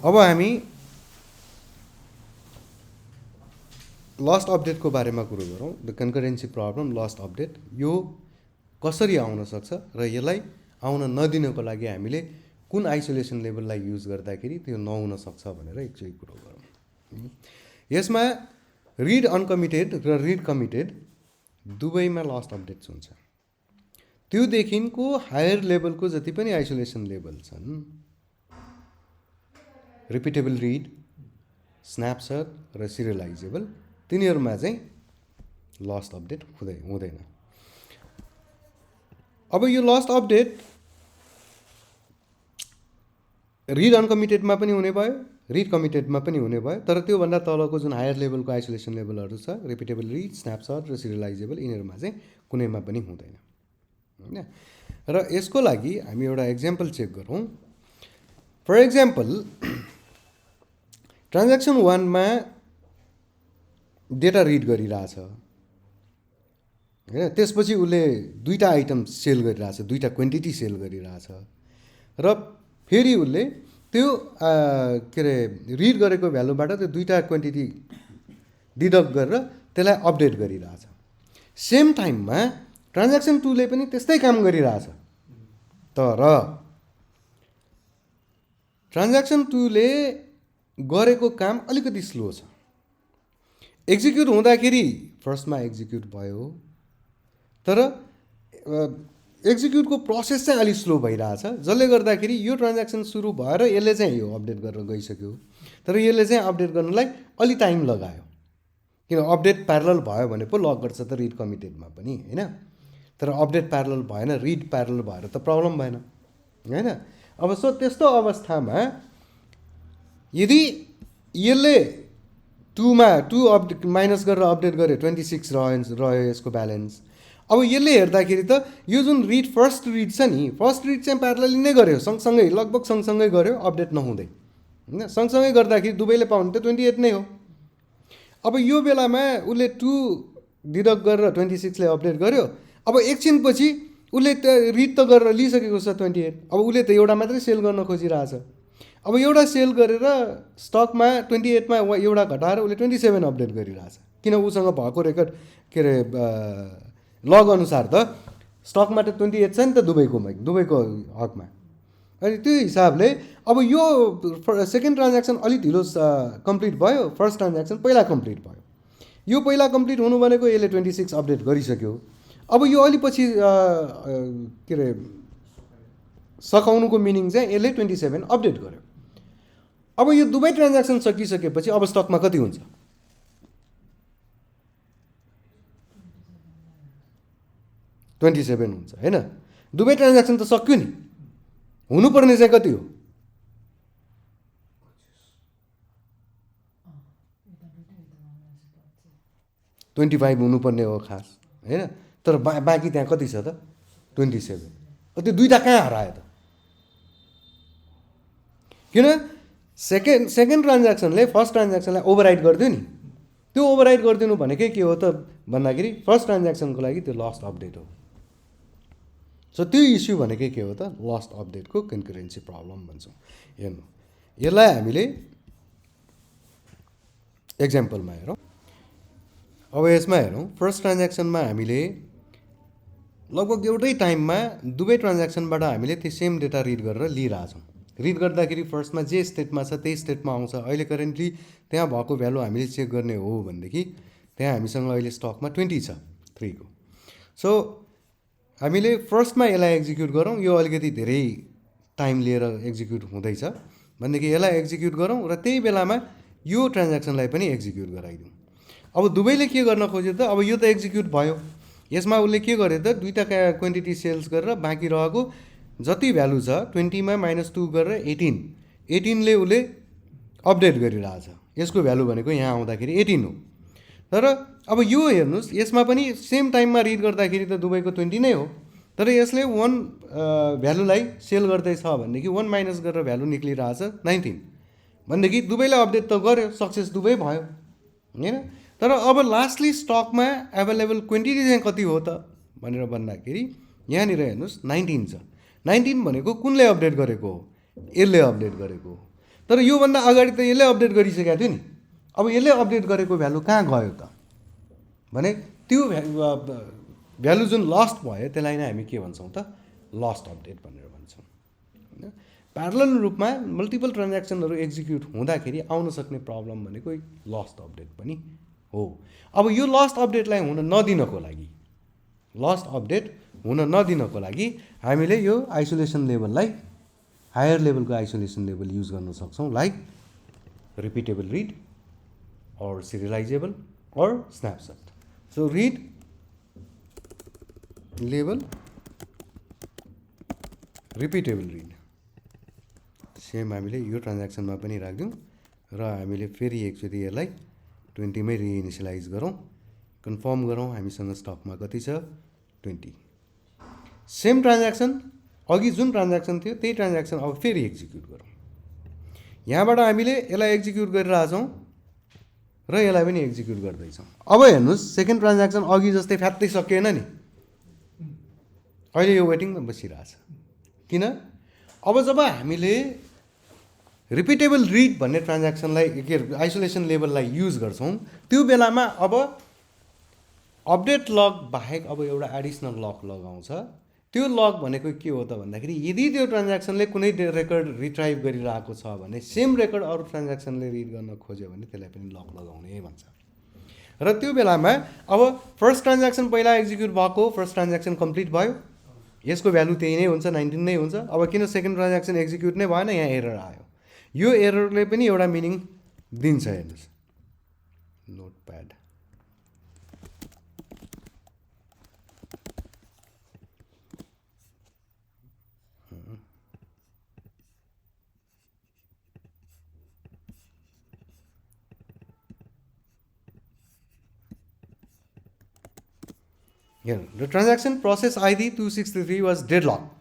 अब हामी लस्ट अपडेटको बारेमा कुरो गरौँ। The concurrency problem lost update यो कसरी आउन सक्छ र यसलाई आउन नदिनको लागि हामीले कुन आइसोलेसन लेभललाई युज गर्दाखेरि त्यो नहुन सक्छ भनेर एकचोटि कुरो गरौँ। यसमा रिड अनकमिटेड र रिड कमिटेड दुवैमा लस्ट अपडेट्स हुन्छ। त्योदेखिको हायर लेभलको जति पनि आइसोलेसन लेभल छन्, रिपिटेबल रिड, स्न्यापसट र सिरियलाइजेबल, तिनीहरूमा चाहिँ लस्ट अपडेट हुँदैन। अब यो लस्ट अपडेट रिड अनकमिटेडमा पनि हुने भयो, रिड कमिटेडमा पनि हुने भयो, तर त्योभन्दा तलको जुन हायर लेभलको आइसोलेसन लेभलहरू छ, रिपिटेबल रिड, स्न्यापसट र सिरियलाइजेबल, यिनीहरूमा चाहिँ कुनैमा पनि हुँदैन होइन। र यसको लागि हामी एउटा एक्जाम्पल चेक गरौँ। फर एक्जाम्पल, ट्रान्ज्याक्सन 1 मा डेटा रिड गरिरहेछ होइन, त्यसपछि उसले दुईवटा आइटम सेल गरिरहेछ, दुईवटा क्वान्टिटी सेल गरिरहेछ र फेरि उसले त्यो के अरे रिड गरेको भ्यालुबाट त्यो दुईवटा क्वान्टिटी डिडक्ट गरेर त्यसलाई अपडेट गरिरहेछ। सेम टाइममा ट्रान्ज्याक्सन 2 ले पनि त्यस्तै काम गरिरहेछ, तर ट्रान्ज्याक्सन 2 ले गरेको काम अलिकति स्लो छ। एक्जिक्युट हुँदाखेरि फर्स्टमा एक्जिक्युट भयो, तर एक्जिक्युटको प्रोसेस चाहिँ अलिक स्लो भइरहेछ, जसले गर्दाखेरि यो ट्रान्ज्याक्सन सुरु भएर यसले चाहिँ यो अपडेट गरेर गइसक्यो, तर यसले चाहिँ अपडेट गर्नलाई अलि टाइम लगायो। किन अपडेट प्यारलल भयो भने पो लक गर्छ त रिड कमिटेडमा पनि होइन, तर अपडेट प्यारलल भएन, रिड प्यारलल भएर त प्रब्लम भएन होइन। अब त्यस्तो अवस्थामा यदि यसले 2 अपडेट माइनस गरेर अपडेट गर्यो, 26 रह्यो यसको ब्यालेन्स। अब यसले हेर्दाखेरि त यो जुन फर्स्ट रिड छ नि, फर्स्ट रिड चाहिँ प्यारलली नै गर्यो, सँगसँगै लगभग सँगसँगै गर्यो, अपडेट नहुँदै होइन। सँगसँगै गर्दाखेरि दुवैले पाउने त 28 नै हो। अब यो बेलामा उसले 2 डिडक्ट गरेर 26 ले अपडेट गर्यो। अब एकछिनपछि उसले त रिड त गरेर लिइसकेको छ 28। अब उसले त एउटा मात्रै सेल गर्न खोजिरहेछ। अब एउटा सेल गरेर स्टकमा 28 मा एउटा घटाएर उसले 27 अपडेट गरिरहेछ, किन उसँग भएको रेकर्ड के अरे लग अनुसार त स्टकमा त 28 छ नि त दुवैको हकमा। अनि त्यो हिसाबले अब यो सेकेन्ड ट्रान्ज्याक्सन अलिक ढिलो कम्प्लिट भयो, फर्स्ट ट्रान्ज्याक्सन पहिला कम्प्लिट भयो। यो पहिला कम्प्लिट हुनु भनेको यसले 26 अपडेट गरिसक्यो। अब यो अलि पछि के अरे सकाउनुको मिनिङ चाहिँ यसले 27 अपडेट गर्यो। अब यो दुवै ट्रान्ज्याक्सन सकिसकेपछि अब स्टकमा कति हुन्छ? 27 हुन्छ होइन। दुवै ट्रान्ज्याक्सन त सक्यो नि, हुनुपर्ने चाहिँ कति हो? 25 हुनुपर्ने हो खास होइन, तर बाँकी त्यहाँ कति छ त? 27। त्यो दुईवटा कहाँ हरायो त? किन सेकेन्ड ट्रान्ज्याक्सनले फर्स्ट ट्रान्ज्याक्सनलाई ओभरराइड गरिदियो नि। त्यो ओभरराइड गरिदिनु भनेकै के हो त भन्दाखेरि फर्स्ट ट्रान्ज्याक्सनको लागि त्यो लस्ट अपडेट हो। सो त्यो इस्यु भनेकै के हो त? लस्ट अपडेटको कन्करेन्सी प्रब्लम भन्छौँ। हेर्नु, यसलाई हामीले एक्जाम्पलमा हेरौँ। अब यसमा हेरौँ, फर्स्ट ट्रान्ज्याक्सनमा हामीले लगभग एउटै टाइममा दुवै ट्रान्ज्याक्सनबाट हामीले त्यो सेम डेटा रिड गरेर लिइरहेछौँ। रिड गर्दाखेरि फर्स्टमा जे स्टेटमा छ त्यही स्टेटमा आउँछ। अहिले करेन्टली त्यहाँ भएको भ्यालु हामीले चेक गर्ने हो भनेदेखि त्यहाँ हामीसँग अहिले स्टकमा 20 छ 3 को। सो हामीले फर्स्टमा यसलाई एक्जिक्युट गरौँ, यो अलिकति धेरै टाइम लिएर एक्जिक्युट हुँदैछ भनेदेखि यसलाई एक्जिक्युट गरौँ र त्यही बेलामा यो ट्रान्ज्याक्सनलाई पनि एक्जिक्युट गराइदिउँ। अब दुवैले के गर्न खोज्यो त? अब यो त एक्जिक्युट भयो, यसमा उसले के गर्यो त? दुईवटा क्वान्टिटी सेल्स गरेर बाँकी रहेको जति भ्यालु छ 20 मा -2 गरेर 18 ले उसले अपडेट गरिरहेछ। यसको भ्यालु भनेको यहाँ आउँदाखेरि 18 हो। तर अब यो हेर्नुहोस्, यसमा पनि सेम टाइममा रिड गर्दाखेरि त दुवैको 20 नै हो, तर यसले 1 भ्यालुलाई सेल गर्दैछ भनेदेखि 1 माइनस गरेर भ्यालु निक्लिरहेछ 19 भनेदेखि दुवैलाई अपडेट त गर्यो, सक्सेस दुवै भयो होइन। तर अब लास्टली स्टकमा एभाइलेबल क्वान्टिटी चाहिँ कति हो त भनेर भन्दाखेरि यहाँनिर हेर्नुहोस् 19 छ। 19 भनेको कुनले अपडेट गरेको हो? यसले अपडेट गरेको हो। तर योभन्दा अगाडि त यसले अपडेट गरिसकेको थियो नि। अब यसले अपडेट गरेको भ्यालु कहाँ गयो त भने त्यो भ्यालु जुन लस्ट भयो त्यसलाई नै हामी के भन्छौँ त लस्ट अपडेट भनेर भन्छौँ होइन। प्यारलल रूपमा मल्टिपल ट्रान्ज्याक्सनहरू एक्जिक्युट हुँदाखेरि आउन सक्ने प्रब्लम भनेको लस्ट अपडेट पनि हो। अब यो लस्ट अपडेटलाई हुन नदिनको लागि हामीले यो आइसोलेसन लेभललाई हायर लेभलको आइसोलेसन लेभल युज गर्न सक्छौँ, like repeatable read or serializable or snapshot. So read label repeatable read same हामीले यो ट्रान्ज्याक्सनमा पनि राख्दिउँ र हामीले फेरि एकचोटि यसलाई 20 मै रिइनिसियलाइज गरौँ, कन्फर्म गरौँ हामीसँग स्टकमा कति छ 20। सेम ट्रान्ज्याक्सन अघि जुन ट्रान्ज्याक्सन थियो त्यही ट्रान्ज्याक्सन अब फेरि एक्जिक्युट गरौँ। यहाँबाट हामीले यसलाई एक्जिक्युट गरिरहेछौँ र यसलाई पनि एक्जिक्युट गर्दैछौँ। अब हेर्नुहोस् सेकेन्ड ट्रान्ज्याक्सन अघि जस्तै फ्यात्तै सकिएन नि, अहिले यो वेटिङमा बसिरहेछ। किन? अब जब हामीले रिपिटेबल रिड भन्ने ट्रान्ज्याक्सनलाई के आइसोलेसन लेभललाई युज गर्छौँ त्यो बेलामा अब अपडेट लक बाहेक अब एउटा एडिसनल लक लगाउँछ। त्यो लक भनेको के हो त भन्दाखेरि यदि त्यो ट्रान्ज्याक्सनले कुनै रेकर्ड रिट्राइभ गरिरहेको छ भने सेम रेकर्ड अरू ट्रान्ज्याक्सनले रिड गर्न खोज्यो भने त्यसलाई पनि लक लगाउने भन्छ। र त्यो बेलामा अब फर्स्ट ट्रान्ज्याक्सन पहिला एक्जिक्युट भएको, फर्स्ट ट्रान्ज्याक्सन कम्प्लिट भयो, यसको भ्यालु त्यही नै हुन्छ 19 नै हुन्छ। अब किन सेकेन्ड ट्रान्ज्याक्सन एक्जिक्युट नै भएन, यहाँ एरर आयो। यो एररले पनि एउटा मिनिङ दिन्छ। हेर्नुहोस् notepad here. The transaction process ID 2633 was deadlocked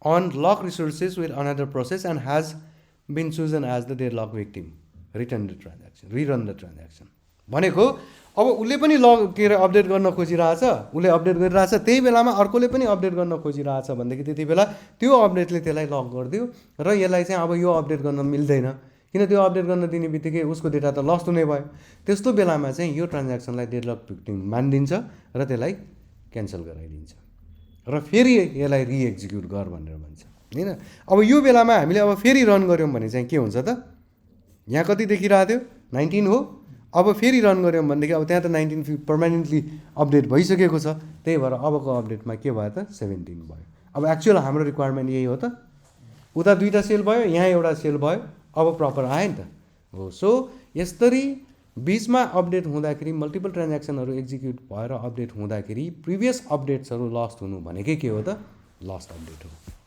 on lock resources with another process and has been chosen as the deadlock victim. Rerun the transaction. भनेको अब उसले पनि लग के अरे अपडेट गर्न खोजिरहेछ, उसले अपडेट गरिरहेछ, त्यही बेलामा अर्कोले पनि अपडेट गर्न खोजिरहेछ भनेदेखि त्यति बेला त्यो अपडेटले त्यसलाई लक गरिदियो र यसलाई चाहिँ अब यो अपडेट गर्न मिल्दैन, किन त्यो अपडेट गर्न दिने बित्तिकै उसको डेटा त लस्ट हुने भयो। त्यस्तो बेलामा चाहिँ यो ट्रान्ज्याक्सनलाई डेडलक भिक्टिम मानिदिन्छ र त्यसलाई क्यान्सल गराइदिन्छ र फेरि यसलाई रिएक्जिक्युट गर भनेर भन्छ होइन। अब यो बेलामा हामीले अब फेरि रन गऱ्यौँ भने चाहिँ के हुन्छ त, यहाँ कति देखिरहेको थियो 19 हो। अब फेरि रन गऱ्यौँ भनेदेखि अब त्यहाँ त 19 पर्मानेन्टली अपडेट भइसकेको छ, त्यही भएर अबको अपडेटमा के भयो त 17 भयो। अब एक्चुअल हाम्रो रिक्वायरमेन्ट यही हो त, उता दुईवटा सेल भयो, यहाँ एउटा सेल भयो, अब प्रपर आयो नि त हो। सो यसरी बिचमा अपडेट हुँदाखेरि मल्टिपल ट्रान्ज्याक्सनहरू एक्जिक्युट भएर अपडेट हुँदाखेरि प्रिभियस अपडेट्सहरू लस्ट हुनु भनेकै के हो त लस्ट अपडेट हो।